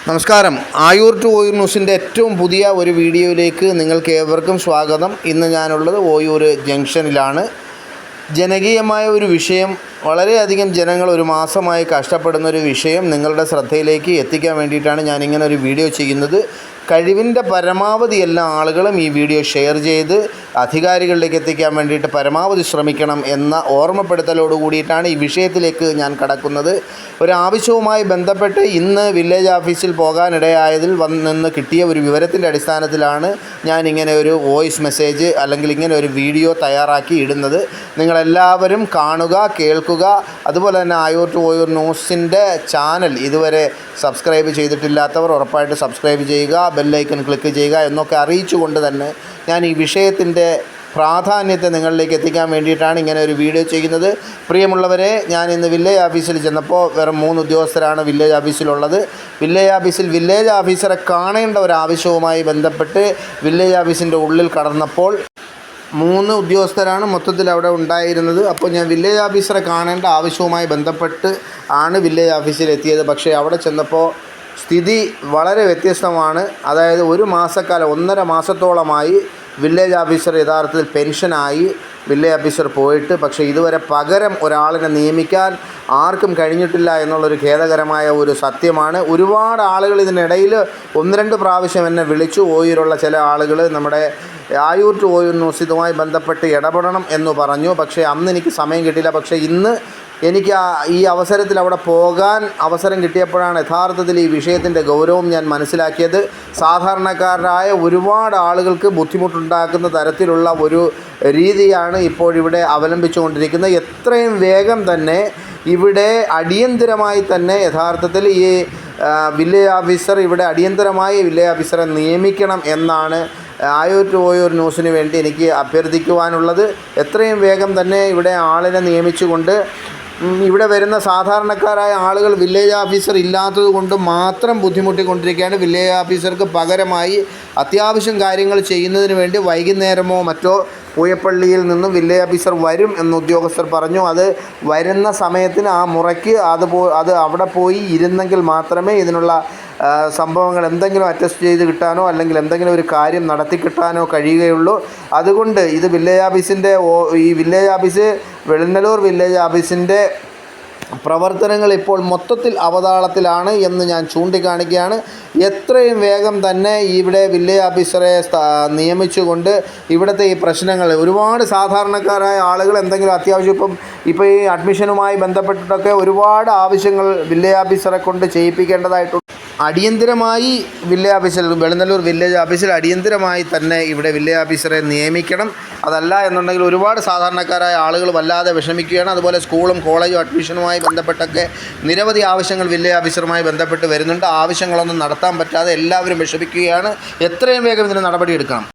നമസ്കാരം. ആയൂർ ടു ഓയൂർ ന്യൂസിൻ്റെ ഏറ്റവും പുതിയ ഒരു വീഡിയോയിലേക്ക് നിങ്ങൾക്ക് ഏവർക്കും സ്വാഗതം. ഇന്ന് ഞാനുള്ളത് ഓയൂർ ജംഗ്ഷനിലാണ്. ജനകീയമായ ഒരു വിഷയം, വളരെയധികം ജനങ്ങൾ ഒരു മാസമായി കഷ്ടപ്പെടുന്നൊരു വിഷയം നിങ്ങളുടെ ശ്രദ്ധയിലേക്ക് എത്തിക്കാൻ വേണ്ടിയിട്ടാണ് ഞാനിങ്ങനെ ഒരു വീഡിയോ ചെയ്യുന്നത്. കഴിവിൻ്റെ പരമാവധി എല്ലാ ആളുകളും ഈ വീഡിയോ ഷെയർ ചെയ്ത് അധികാരികളിലേക്ക് എത്തിക്കാൻ വേണ്ടിയിട്ട് പരമാവധി ശ്രമിക്കണം എന്ന ഓർമ്മപ്പെടുത്തലോട് കൂടിയിട്ടാണ് ഈ വിഷയത്തിലേക്ക് ഞാൻ കടക്കുന്നത്. ഒരു ആവശ്യവുമായി ബന്ധപ്പെട്ട് ഇന്ന് വില്ലേജ് ഓഫീസിൽ പോകാനിടയായതിൽ നിന്ന് കിട്ടിയ ഒരു വിവരത്തിൻ്റെ അടിസ്ഥാനത്തിലാണ് ഞാനിങ്ങനെ ഒരു വോയിസ് മെസ്സേജ് അല്ലെങ്കിൽ ഇങ്ങനെ ഒരു വീഡിയോ തയ്യാറാക്കി ഇടുന്നത്. നിങ്ങളെല്ലാവരും കാണുക, കേൾക്കുക. അതുപോലെ തന്നെ ആയൂർ ടു ഓയൂർ ന്യൂസിൻ്റെ ചാനൽ ഇതുവരെ സബ്സ്ക്രൈബ് ചെയ്തിട്ടില്ലാത്തവർ ഉറപ്പായിട്ട് സബ്സ്ക്രൈബ് ചെയ്യുക, ബെല്ലൈക്കൺ ക്ലിക്ക് ചെയ്യുക എന്നൊക്കെ അറിയിച്ചുകൊണ്ട് തന്നെ ഞാൻ ഈ വിഷയത്തിൻ്റെ പ്രാധാന്യത്തെ നിങ്ങളിലേക്ക് എത്തിക്കാൻ വേണ്ടിയിട്ടാണ് ഇങ്ങനെ ഒരു വീഡിയോ ചെയ്യുന്നത്. പ്രിയമുള്ളവരെ, ഞാൻ ഇന്ന് വില്ലേജ് ഓഫീസിൽ ചെന്നപ്പോൾ വെറും 3 ഉദ്യോഗസ്ഥരാണ് വില്ലേജ് ഓഫീസിലുള്ളത്. വില്ലേജ് ഓഫീസിൽ വില്ലേജ് ഓഫീസറെ കാണേണ്ട ഒരു ആവശ്യവുമായി ബന്ധപ്പെട്ട് വില്ലേജ് ഓഫീസിൻ്റെ ഉള്ളിൽ കടന്നപ്പോൾ 3 ഉദ്യോഗസ്ഥരാണ് മൊത്തത്തിൽ അവിടെ ഉണ്ടായിരുന്നത്. അപ്പോൾ ഞാൻ വില്ലേജ് ഓഫീസറെ കാണേണ്ട ആവശ്യവുമായി ബന്ധപ്പെട്ട് ആണ് വില്ലേജ് ഓഫീസിൽ എത്തിയത്. പക്ഷേ അവിടെ ചെന്നപ്പോൾ സ്ഥിതി വളരെ വ്യത്യസ്തമാണ്. അതായത് ഒരു മാസക്കാലം, 1.5 മാസത്തോളമായി വില്ലേജ് ഓഫീസർ യഥാർത്ഥത്തിൽ പെൻഷനായി വില്ലേജ് ഓഫീസർ പോയിട്ട്, പക്ഷേ ഇതുവരെ പകരം ഒരാളിനെ നിയമിക്കാൻ ആർക്കും കഴിഞ്ഞിട്ടില്ല എന്നുള്ളൊരു ഖേദകരമായ ഒരു സത്യമാണ്. ഒരുപാട് ആളുകൾ ഇതിനിടയിൽ 1-2 പ്രാവശ്യം എന്നെ വിളിച്ചു. ഓയൂരുള്ള ചില ആളുകൾ നമ്മുടെ ആയൂർ ടു ഓയൂർ ന്യൂസ് ഇതുമായി ബന്ധപ്പെട്ട് ഇടപെടണം എന്ന് പറഞ്ഞു. പക്ഷേ അന്ന് എനിക്ക് സമയം കിട്ടിയില്ല. പക്ഷേ ഇന്ന് എനിക്ക് ഈ അവസരത്തിൽ അവിടെ പോകാൻ അവസരം കിട്ടിയപ്പോഴാണ് യഥാർത്ഥത്തിൽ ഈ വിഷയത്തിൻ്റെ ഗൗരവം ഞാൻ മനസ്സിലാക്കിയത്. സാധാരണക്കാരായ ഒരുപാട് ആളുകൾക്ക് ബുദ്ധിമുട്ടുണ്ടാക്കുന്ന തരത്തിലുള്ള ഒരു രീതിയാണ് ഇപ്പോഴിവിടെ അവലംബിച്ചുകൊണ്ടിരിക്കുന്നത്. എത്രയും വേഗം തന്നെ ഇവിടെ അടിയന്തരമായി തന്നെ യഥാർത്ഥത്തിൽ ഈ വില്ലേജ് ഓഫീസർ ഇവിടെ അടിയന്തരമായി വില്ലേജ് ഓഫീസറെ നിയമിക്കണം എന്നാണ് ആയൂർ ടു ഓയൂർ ന്യൂസിന് വേണ്ടി എനിക്ക് അഭ്യർത്ഥിക്കുവാനുള്ളത്. എത്രയും വേഗം തന്നെ ഇവിടെ ആളിനെ നിയമിച്ചുകൊണ്ട് ഇവിടെ വരുന്ന സാധാരണക്കാരായ ആളുകൾ വില്ലേജ് ഓഫീസർ ഇല്ലാത്തത് കൊണ്ട് മാത്രം ബുദ്ധിമുട്ടിക്കൊണ്ടിരിക്കുകയാണ്. വില്ലേജ് ഓഫീസർക്ക് പകരമായി അത്യാവശ്യം കാര്യങ്ങൾ ചെയ്യുന്നതിന് വേണ്ടി വൈകുന്നേരമോ മറ്റോ പൂയപ്പള്ളിയിൽ നിന്നും വില്ലേജ് ഓഫീസർ വരും എന്ന് ഉദ്യോഗസ്ഥർ പറഞ്ഞു. അത് വരുന്ന സമയത്തിന് ആ മുറയ്ക്ക് അത് അവിടെ പോയി ഇരുന്നെങ്കിൽ മാത്രമേ ഇതിനുള്ള സംഭവങ്ങൾ എന്തെങ്കിലും അറ്റസ്റ്റ് ചെയ്ത് കിട്ടാനോ അല്ലെങ്കിൽ എന്തെങ്കിലും ഒരു കാര്യം നടത്തി കിട്ടാനോ കഴിയുകയുള്ളൂ. അതുകൊണ്ട് ഇത് വില്ലേജ് ഓഫീസിൻ്റെ ഈ വില്ലേജ് ഓഫീസ് വെളുന്നല്ലൂർ വില്ലേജ് ഓഫീസിൻ്റെ പ്രവർത്തനങ്ങൾ ഇപ്പോൾ മൊത്തത്തിൽ അവതാളത്തിലാണ് എന്ന് ഞാൻ ചൂണ്ടിക്കാണിക്കുകയാണ്. എത്രയും വേഗം തന്നെ ഇവിടെ വില്ലേജ് ഓഫീസറെ നിയമിച്ചുകൊണ്ട് ഇവിടുത്തെ ഈ പ്രശ്നങ്ങൾ, ഒരുപാട് സാധാരണക്കാരായ ആളുകൾ എന്തെങ്കിലും അത്യാവശ്യം ഇപ്പോൾ ഈ അഡ്മിഷനുമായി ബന്ധപ്പെട്ടിട്ടൊക്കെ ഒരുപാട് ആവശ്യങ്ങൾ വില്ലേജ് ഓഫീസറെ കൊണ്ട് ചെയ്യിപ്പിക്കേണ്ടതായിട്ടുണ്ട്. അടിയന്തരമായി വില്ലേജ് ഓഫീസിൽ, വെളുന്നല്ലൂർ വില്ലേജ് ഓഫീസിൽ അടിയന്തരമായി തന്നെ ഇവിടെ വില്ലേജ് ഓഫീസറെ നിയമിക്കണം. അതല്ല എന്നുണ്ടെങ്കിൽ ഒരുപാട് സാധാരണക്കാരായ ആളുകൾ വല്ലാതെ വിഷമിക്കുകയാണ്. അതുപോലെ സ്കൂളും കോളേജും അഡ്മിഷനുമായി ബന്ധപ്പെട്ടൊക്കെ നിരവധി ആവശ്യങ്ങൾ വില്ലേജ് ഓഫീസറുമായി ബന്ധപ്പെട്ട് വരുന്നുണ്ട്. ആവശ്യങ്ങളൊന്നും നടത്താൻ പറ്റാതെ എല്ലാവരും വിഷമിക്കുകയാണ്. എത്രയും വേഗം ഇതിന് നടപടിയെടുക്കണം.